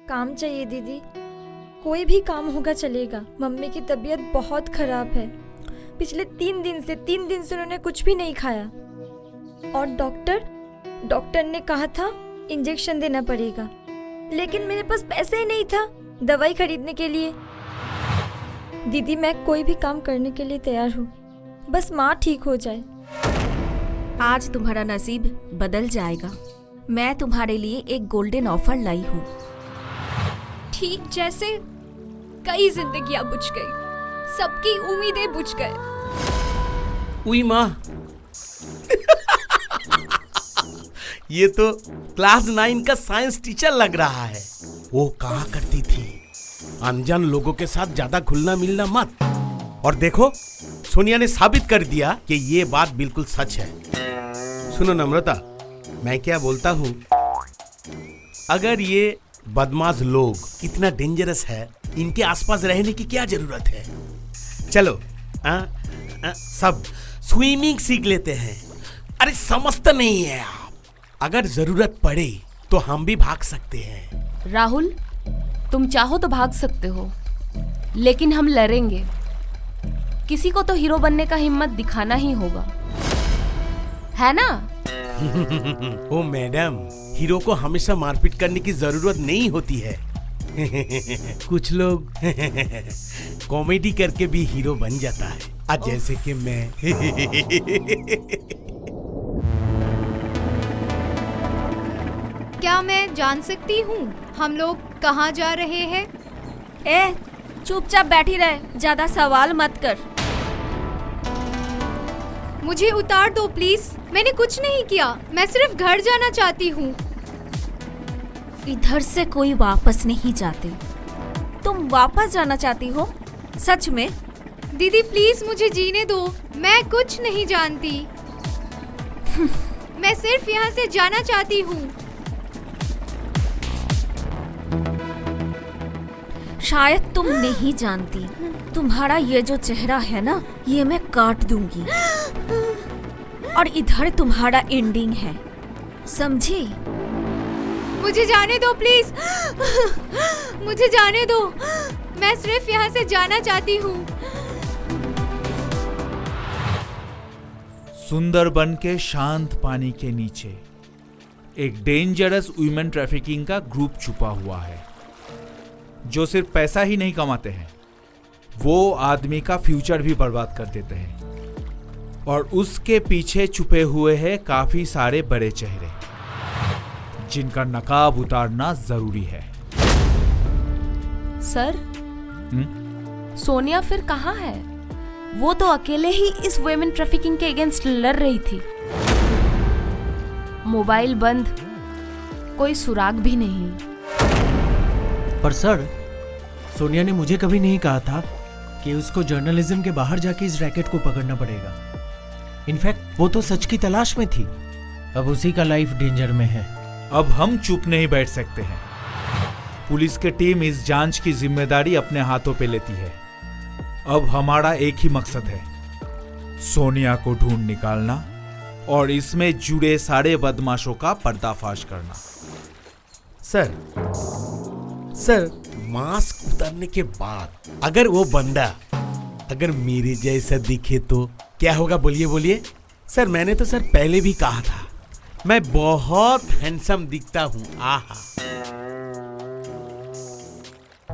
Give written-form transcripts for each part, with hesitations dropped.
काम चाहिए दीदी, कोई भी काम होगा चलेगा। मम्मी की तबीयत बहुत खराब है। पिछले 3 दिन से उन्होंने कुछ भी नहीं खाया। और डॉक्टर ने कहा था इंजेक्शन देना पड़ेगा, लेकिन मेरे पास पैसे ही नहीं था दवाई खरीदने के लिए। दीदी मैं कोई भी काम करने के लिए तैयार हूँ, बस माँ ठीक हो जाए। आज तुम्हारा नसीब बदल जाएगा। मैं तुम्हारे लिए एक गोल्डन ऑफर लाई हूँ। ठीक जैसे कई जिंदगियां बुझ गई, सबकी उम्मीदें बुझ गए। उई माँ ये तो क्लास 9 का साइंस टीचर लग रहा है। वो कहा करती थी अनजान लोगों के साथ ज्यादा घुलना मिलना मत। और देखो सोनिया ने साबित कर दिया कि ये बात बिल्कुल सच है। सुनो नम्रता, मैं क्या बोलता हूँ, अगर ये बदमाश लोग इतना डेंजरस है, इनके आसपास रहने की क्या जरूरत है। चलो सब स्विमिंग सीख लेते हैं। अरे समझते नहीं है आप, अगर जरूरत पड़े तो हम भी भाग सकते हैं। राहुल, तुम चाहो तो भाग सकते हो, लेकिन हम लड़ेंगे। किसी को तो हीरो बनने का हिम्मत दिखाना ही होगा, है ना? ओ मैडम, हीरो को हमेशा मारपीट करने की जरूरत नहीं होती है। कुछ लोग कॉमेडी करके भी हीरो बन जाता है, आज जैसे कि मैं। क्या मैं जान सकती हूँ हम लोग कहाँ जा रहे हैं? ए, चुपचाप बैठी रहे, ज्यादा सवाल मत कर। मुझे उतार दो प्लीज, मैंने कुछ नहीं किया, मैं सिर्फ घर जाना चाहती हूँ। इधर से कोई वापस नहीं जाते। तुम वापस जाना चाहती हो? सच में? दीदी प्लीज मुझे जीने दो, मैं कुछ नहीं जानती। मैं सिर्फ यहाँ से जाना चाहती हूँ। शायद तुम नहीं जानती, तुम्हारा ये जो चेहरा है ना, ये मैं काट दूंगी। और इधर तुम्हारा एंडिंग है, समझी? मुझे जाने दो प्लीज, मुझे जाने दो, मैं सिर्फ यहाँ से जाना चाहती हूँ। सुंदरबन के शांत पानी के नीचे एक डेंजरस वुमेन ट्रैफिकिंग का ग्रुप छुपा हुआ है, जो सिर्फ पैसा ही नहीं कमाते हैं, वो आदमी का फ्यूचर भी बर्बाद कर देते हैं। और उसके पीछे छुपे हुए हैं काफी सारे बड़े चेहरे, जिनका नकाब उतारना जरूरी है। सर, सोनिया फिर कहाँ है? वो तो अकेले ही इस वुमेन ट्रैफिकिंग के अगेंस्ट लड़ रही थी। मोबाइल बंद, कोई सुराग भी नहीं। पर सर, सोनिया ने मुझे कभी नहीं कहा था कि उसको जर्नलिज्म के बाहर जाके इस रैकेट को पकड़ना पड़ेगा। इनफैक्ट वो तो सच की तलाश में थी। अब उसी का लाइफ डेंजर में है। अब हम चुप नहीं बैठ सकते हैं। पुलिस की टीम इस जांच की जिम्मेदारी अपने हाथों पे लेती है। अब हमारा एक ही मकसद है, सोनिया को ढूंढ निकालना और इसमें जुड़े सारे बदमाशों का पर्दाफाश करना। सर, मास्क उतारने के बाद अगर वो बंदा अगर मेरे जैसा दिखे तो क्या होगा? बोलिए। सर मैंने तो पहले भी कहा था, मैं बहुत हैंडसम दिखता हूँ। आहा।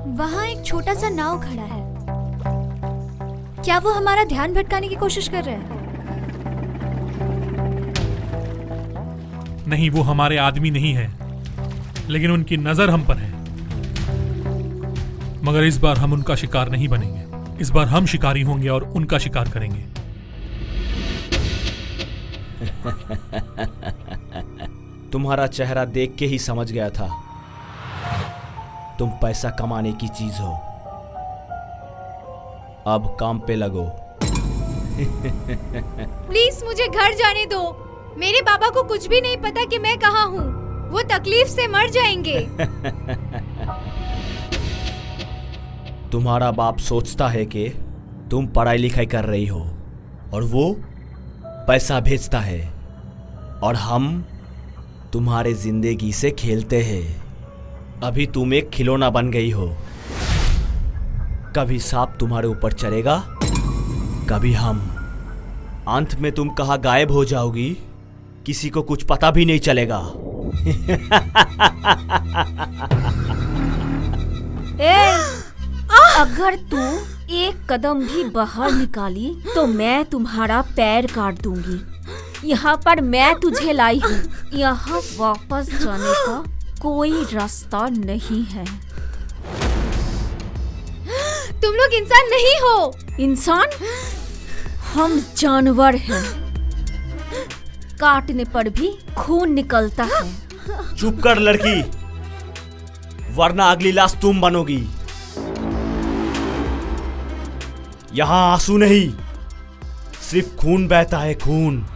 वहाँ एक छोटा सा नाव खड़ा है, क्या वो हमारा ध्यान भटकाने की कोशिश कर रहे हैं? नहीं, वो हमारे आदमी नहीं है, लेकिन उनकी नजर हम पर है। मगर इस बार हम उनका शिकार नहीं बनेंगे। इस बार हम शिकारी होंगे और उनका शिकार करेंगे। तुम्हारा चेहरा देख के ही समझ गया था तुम पैसा कमाने की चीज हो। अब काम पे लगो। प्लीज मुझे घर जाने दो, मेरे पापा को कुछ भी नहीं पता कि मैं कहाँ हूँ, वो तकलीफ से मर जाएंगे। तुम्हारा बाप सोचता है कि तुम पढ़ाई लिखाई कर रही हो और वो पैसा भेजता है, और हम तुम्हारे जिंदगी से खेलते हैं। अभी तुम एक खिलौना बन गई हो। कभी सांप तुम्हारे ऊपर चढ़ेगा, कभी हम। अंत में तुम कहाँ गायब हो जाओगी, किसी को कुछ पता भी नहीं चलेगा। अगर तू एक कदम भी बाहर निकाली तो मैं तुम्हारा पैर काट दूंगी। यहाँ पर मैं तुझे लाई हूँ, यहाँ वापस जाने का कोई रास्ता नहीं है। तुम लोग इंसान नहीं हो। इंसान? हम जानवर हैं। काटने पर भी खून निकलता है। चुप कर लड़की, वरना अगली लाश तुम बनोगी। यहाँ आंसू नहीं, सिर्फ खून बहता है, खून।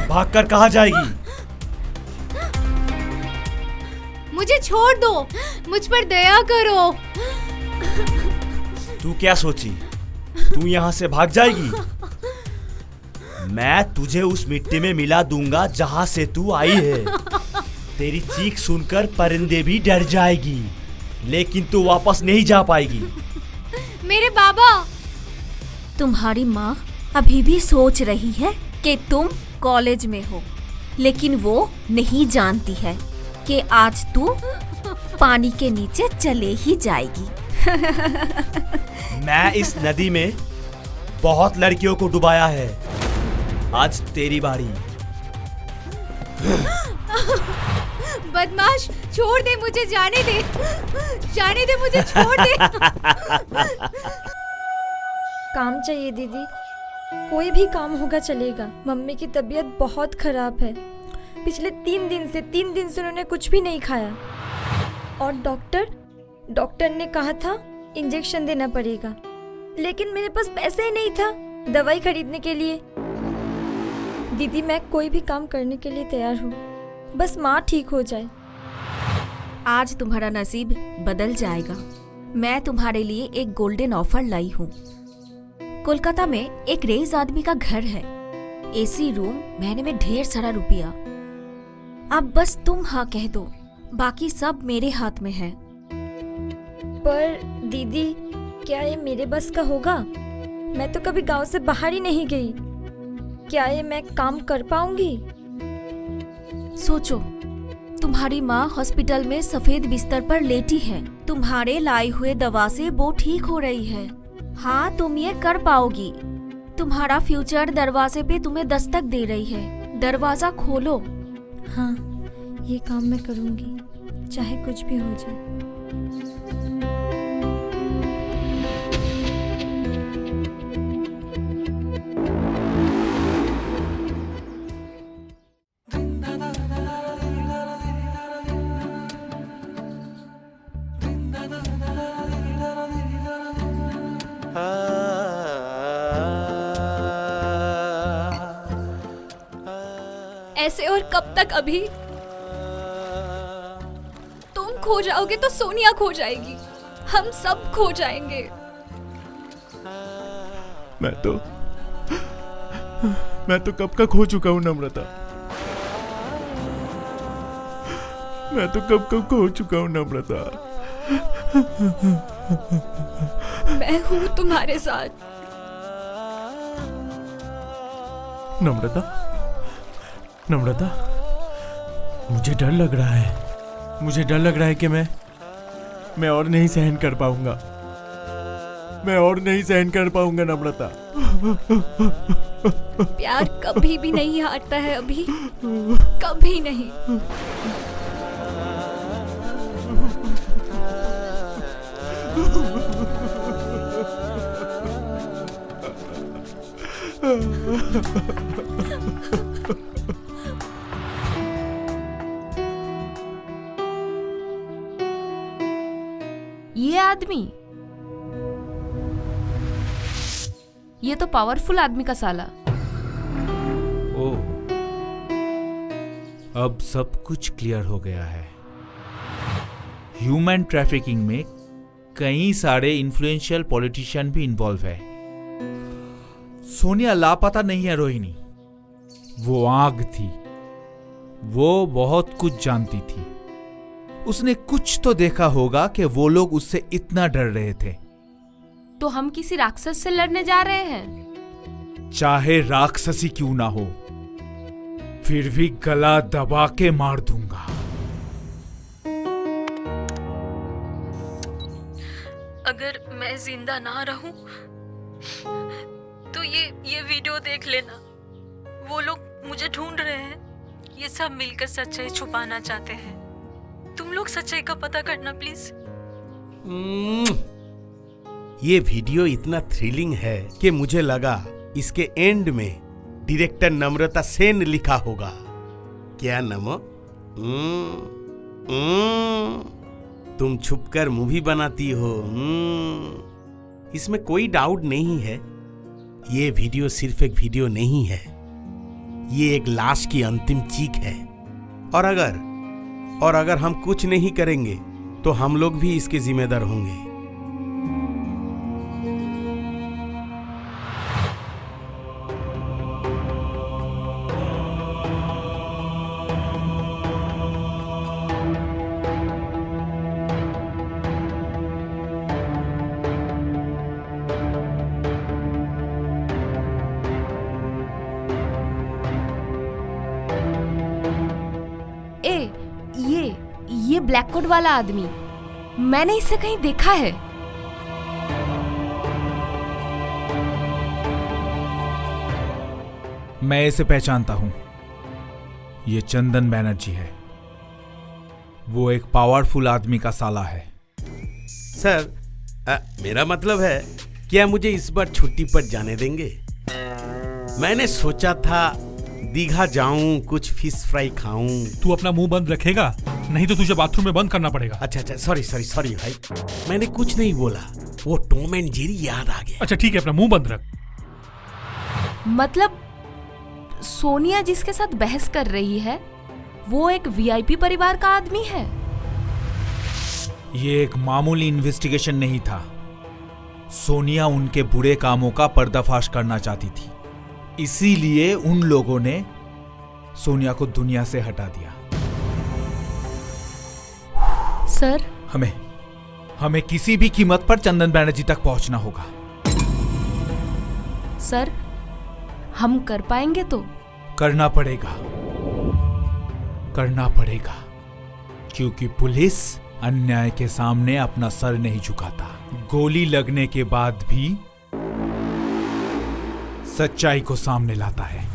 भागकर कहाँ जाएगी? मुझे छोड़ दो, मुझ पर दया करो। तू क्या सोची, तू यहाँ से भाग जाएगी? मैं तुझे उस मिट्टी में मिला दूंगा जहाँ से तू आई है। तेरी चीख सुनकर परिंदे भी डर जाएगी, लेकिन तू वापस नहीं जा पाएगी। मेरे बाबा। तुम्हारी माँ अभी भी सोच रही है कि तुम कॉलेज में हो, लेकिन वो नहीं जानती है कि आज तू पानी के नीचे चले ही जाएगी। मैं इस नदी में बहुत लड़कियों को डुबाया है, आज तेरी बारी। बदमाश, छोड़ दे मुझे, जाने दे, जाने दे मुझे, छोड़ दे। काम चाहिए दीदी, कोई भी काम होगा चलेगा। मम्मी की तबीयत बहुत खराब है, पिछले 3 दिन से उन्होंने कुछ भी नहीं खाया। और डॉक्टर ने कहा था इंजेक्शन देना पड़ेगा, लेकिन मेरे पास पैसे ही नहीं था दवाई खरीदने के लिए। दीदी मैं कोई भी काम करने के लिए तैयार हूँ, बस माँ ठीक हो जाए। आज तुम्हारा नसीब बदल जाएगा। मैं तुम्हारे लिए एक गोल्डन ऑफर लाई हूँ। कोलकाता में एक रईस आदमी का घर है, एसी रूम, महीने में ढेर सारा रुपया। अब बस तुम हाँ कह दो, बाकी सब मेरे हाथ में है। पर दीदी क्या ये मेरे बस का होगा? मैं तो कभी गांव से बाहर ही नहीं गई। क्या ये मैं काम कर पाऊंगी? सोचो, तुम्हारी माँ हॉस्पिटल में सफेद बिस्तर पर लेटी है, तुम्हारे लाए हुए दवा से वो ठीक हो रही है। हाँ, तुम ये कर पाओगी। तुम्हारा फ्यूचर दरवाजे पे तुम्हें दस्तक दे रही है, दरवाजा खोलो। हाँ, ये काम मैं करूंगी, चाहे कुछ भी हो जाए। ऐसे और कब तक? अभी तुम खो जाओगे तो सोनिया खो जाएगी, हम सब खो जाएंगे। मैं तो कब का खो चुका हूँ नम्रता। मैं तो कब का खो चुका हूँ नम्रता। मैं हूँ तुम्हारे साथ। नम्रता, मुझे डर लग रहा है। मुझे डर लग रहा है कि मैं और नहीं सहन कर पाऊंगा। मैं और नहीं सहन कर पाऊंगा नम्रता। प्यार कभी भी नहीं हारता है, अभी कभी नहीं। ये आदमी, ये तो पावरफुल आदमी का साला। ओह, अब सब कुछ क्लियर हो गया है। ह्यूमन ट्रैफिकिंग में कई सारे इन्फ्लुएंशियल पॉलिटिशियन भी इन्वॉल्व है। सोनिया लापता नहीं है रोहिणी, वो आग थी, वो बहुत कुछ जानती थी। उसने कुछ तो देखा होगा कि वो लोग उससे इतना डर रहे थे। तो हम किसी राक्षस से लड़ने जा रहे हैं? चाहे राक्षसी क्यों ना हो, फिर भी गला दबा के मार दूंगा। अगर मैं जिंदा ना रहूं तो ये वीडियो देख लेना। वो लोग मुझे ढूंढ रहे हैं, ये सब मिलकर सच्चाई छुपाना चाहते हैं। तुम लोग सच्चाई का पता करना प्लीज। ये वीडियो इतना थ्रिलिंग है कि मुझे लगा इसके एंड में डायरेक्टर नम्रता सेन लिखा होगा। क्या नमो? तुम छुपकर मूवी बनाती हो। इसमें कोई डाउट नहीं है, ये वीडियो सिर्फ एक वीडियो नहीं है, ये एक लाश की अंतिम चीख है। और अगर हम कुछ नहीं करेंगे तो हम लोग भी इसके जिम्मेदार होंगे। ये ब्लैक कोट वाला आदमी, मैंने इसे कहीं देखा है। मैं इसे पहचानता हूं, ये चंदन बैनर्जी है। वो एक पावरफुल आदमी का साला है। सर, मेरा मतलब है, क्या मुझे इस बार छुट्टी पर जाने देंगे? मैंने सोचा था दीघा जाऊं, कुछ फिश फ्राई खाऊं। तू अपना मुंह बंद रखेगा, नहीं तो तुझे बाथरूम में बंद करना पड़ेगा। अच्छा, सॉरी भाई, मैंने कुछ नहीं बोला, वो टॉम एंड जेरी याद आ गया। अच्छा ठीक है, अपना मुंह बंद रख। मतलब सोनिया जिसके साथ बहस कर रही है वो एक वीआईपी परिवार का आदमी है। ये एक मामूली इन्वेस्टिगेशन नहीं था। सोनिया उनके बुरे कामों का पर्दाफाश करना चाहती थी, इसीलिए उन लोगों ने सोनिया को दुनिया से हटा दिया। सर, हमें किसी भी कीमत पर चंदन बैनर्जी तक पहुंचना होगा। सर, हम कर पाएंगे तो? करना पड़ेगा, क्योंकि पुलिस अन्याय के सामने अपना सर नहीं झुकाता। गोली लगने के बाद भी सच्चाई को सामने लाता है।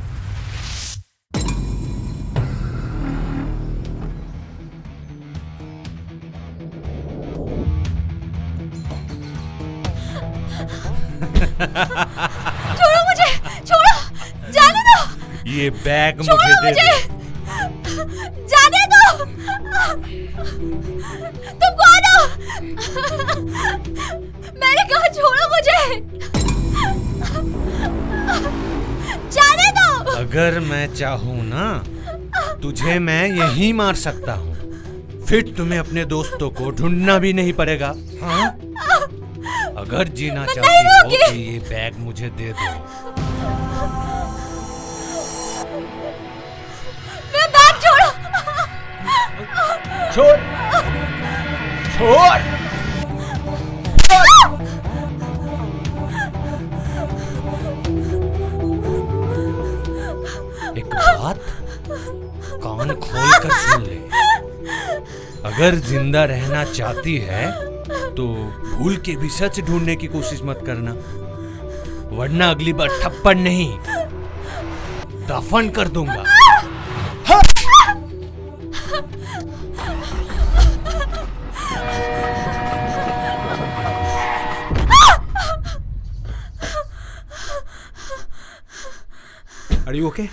छोड़ो मुझे, छोड़ो, जाने दो। ये बैग मुझे दे दो। जाने दो। तुम कौन हो? मैंने कहा छोड़ो मुझे, जाने दो। अगर मैं चाहूं ना, तुझे मैं यहीं मार सकता हूँ, फिर तुम्हें अपने दोस्तों को ढूंढना भी नहीं पड़ेगा। हाँ? अगर जीना चाहती हो तो ये बैग मुझे दे दो। मैं बैग छोड़ो। छोड़। एक बात कान खोल कर सुन ले, अगर जिंदा रहना चाहती है तो भूल के भी सच ढूंढने की कोशिश मत करना, वरना अगली बार थप्पड़ नहीं दफन कर दूंगा। Are you okay?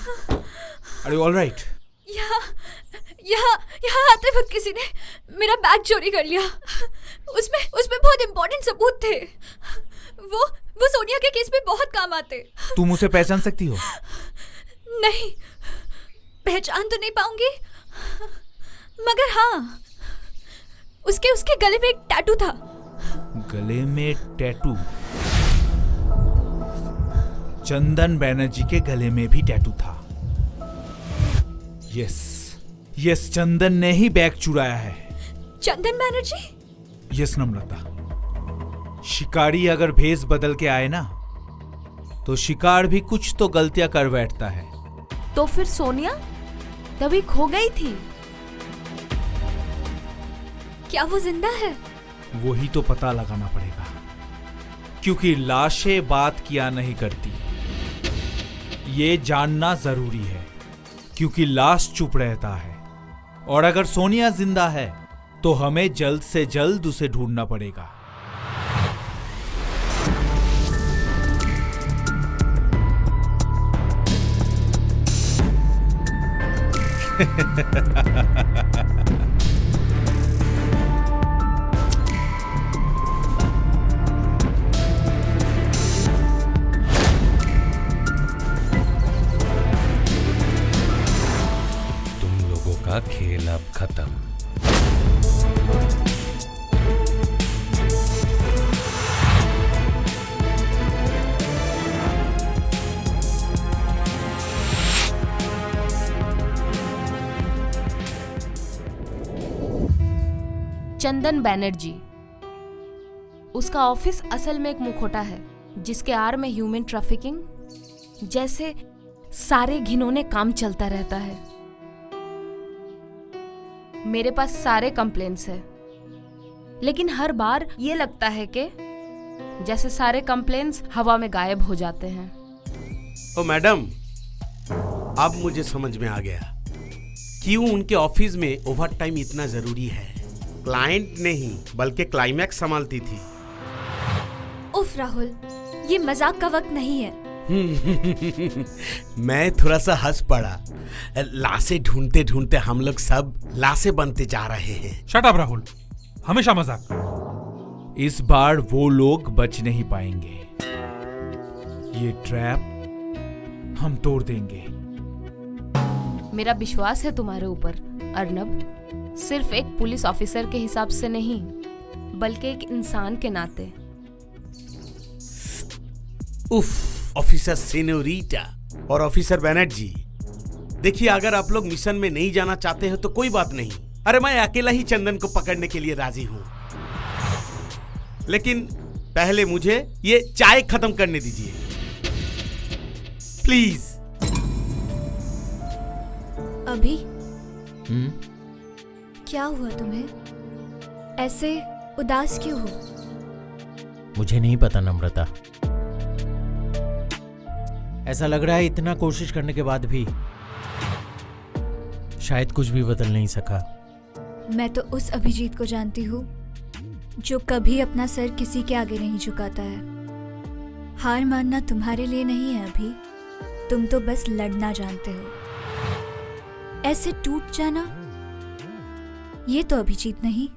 Are you all right? यहाँ आते वक्त किसी ने मेरा बैग चोरी कर लिया। उसमें बहुत इंपॉर्टेंट सबूत थे। वो सोनिया के केस में बहुत काम आते। तुम उसे पहचान सकती हो? नहीं, पहचान तो नहीं पाऊंगी, मगर हाँ, उसके गले में एक टैटू था। गले में टैटू? चंदन बैनर्जी के गले में भी टैटू था। यस, चंदन ने ही बैग चुराया है। चंदन बैनर्जी? यस नम्रता, शिकारी अगर भेस बदल के आए ना, तो शिकार भी कुछ तो गलतियां कर बैठता है। तो फिर सोनिया तभी खो गई थी। क्या वो जिंदा है? वही तो पता लगाना पड़ेगा, क्योंकि लाशें बात किया नहीं करती। ये जानना जरूरी है, क्योंकि लाश चुप रहता है। और अगर सोनिया जिंदा है तो हमें जल्द से जल्द उसे ढूंढना पड़ेगा। तुम लोगों का खेल अब खत्म। चंदन बैनर्जी, उसका ऑफिस असल में एक मुखौटा है जिसके आड़ में ह्यूमन ट्रैफिकिंग जैसे सारे घिनौने काम चलता रहता है। मेरे पास सारे कंप्लेंट्स है, लेकिन हर बार ये लगता है कि जैसे सारे कंप्लेंट्स हवा में गायब हो जाते हैं। ओ मैडम, अब मुझे समझ में आ गया क्यों उनके ऑफिस में ओवर टाइम इतना जरूरी है। क्लाइंट नहीं बल्कि क्लाइमैक्स संभालती थी। उफ राहुल, ये मजाक का वक्त नहीं है। मैं थोड़ा सा हंस पड़ा। लाशें ढूंढते ढूंढते हम लोग सब लाशें बनते जा रहे हैं। शट अप राहुल, हमेशा मजाक। इस बार वो लोग बच नहीं पाएंगे। ये ट्रैप हम तोड़ देंगे। मेरा विश्वास है तुम्हारे ऊपर अर्नब, सिर्फ एक पुलिस ऑफिसर के हिसाब से नहीं, बल्कि एक इंसान के नाते। उफ, ऑफिसर सेनोरिटा और ऑफिसर बैनर्जी, देखिए अगर आप लोग मिशन में नहीं जाना चाहते हो तो कोई बात नहीं। अरे मैं अकेला ही चंदन को पकड़ने के लिए राजी हूं, लेकिन पहले मुझे ये चाय खत्म करने दीजिए प्लीज। अभी क्या हुआ तुम्हें? ऐसे उदास क्यों हो? मुझे नहीं पता नम्रता, ऐसा लग रहा है इतना कोशिश करने के बाद भी शायद कुछ भी बदल नहीं सका। मैं तो उस अभिजीत को जानती हूँ जो कभी अपना सर किसी के आगे नहीं झुकाता है। हार मानना तुम्हारे लिए नहीं है अभी, तुम तो बस लड़ना जानते हो। ऐसे टूट जाना ये तो अभिजीत नहीं।